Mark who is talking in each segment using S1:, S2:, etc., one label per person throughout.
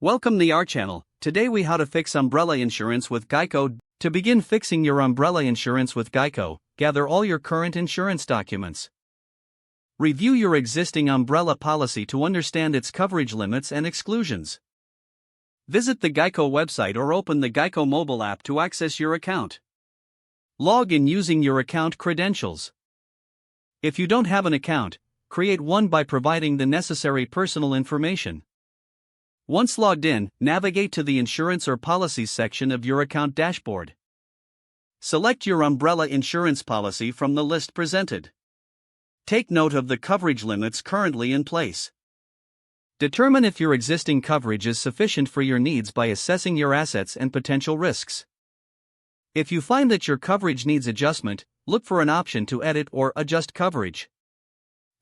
S1: Welcome to our channel. Today we how to fix umbrella insurance with Geico. To begin fixing your umbrella insurance with Geico, gather all your current insurance documents. Review your existing umbrella policy to understand its coverage limits and exclusions. Visit the Geico website or open the Geico mobile app to access your account. Log in using your account credentials. If you don't have an account, create one by providing the necessary personal information. Once logged in, navigate to the Insurance or Policies section of your account dashboard. Select your umbrella insurance policy from the list presented. Take note of the coverage limits currently in place. Determine if your existing coverage is sufficient for your needs by assessing your assets and potential risks. If you find that your coverage needs adjustment, look for an option to edit or adjust coverage.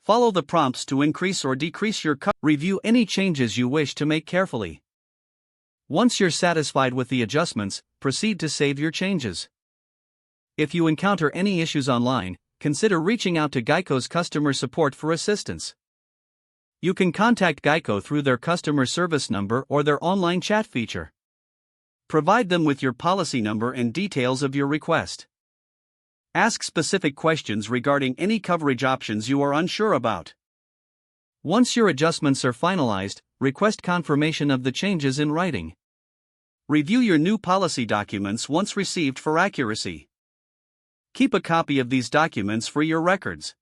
S1: Follow the prompts to increase or decrease your coverage. Review any changes you wish to make carefully. Once you're satisfied with the adjustments, proceed to save your changes. If you encounter any issues online, consider reaching out to Geico's customer support for assistance. You can contact Geico through their customer service number or their online chat feature. Provide them with your policy number and details of your request. Ask specific questions regarding any coverage options you are unsure about. Once your adjustments are finalized, request confirmation of the changes in writing. Review your new policy documents once received for accuracy. Keep a copy of these documents for your records.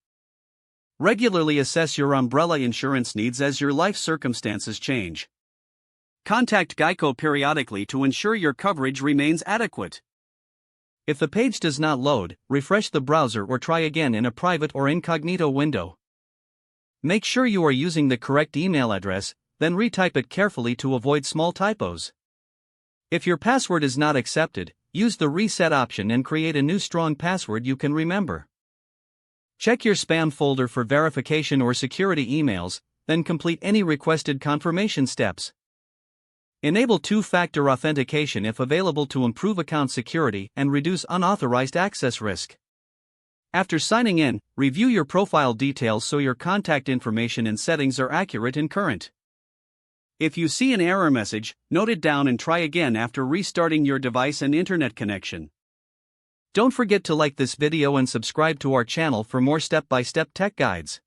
S1: Regularly assess your umbrella insurance needs as your life circumstances change. Contact Geico periodically to ensure your coverage remains adequate. If the page does not load, refresh the browser or try again in a private or incognito window. Make sure you are using the correct email address, then retype it carefully to avoid small typos. If your password is not accepted, use the reset option and create a new strong password you can remember. Check your spam folder for verification or security emails, then complete any requested confirmation steps. Enable two-factor authentication if available to improve account security and reduce unauthorized access risk. After signing in, review your profile details so your contact information and settings are accurate and current. If you see an error message, note it down and try again after restarting your device and internet connection. Don't forget to like this video and subscribe to our channel for more step-by-step tech guides.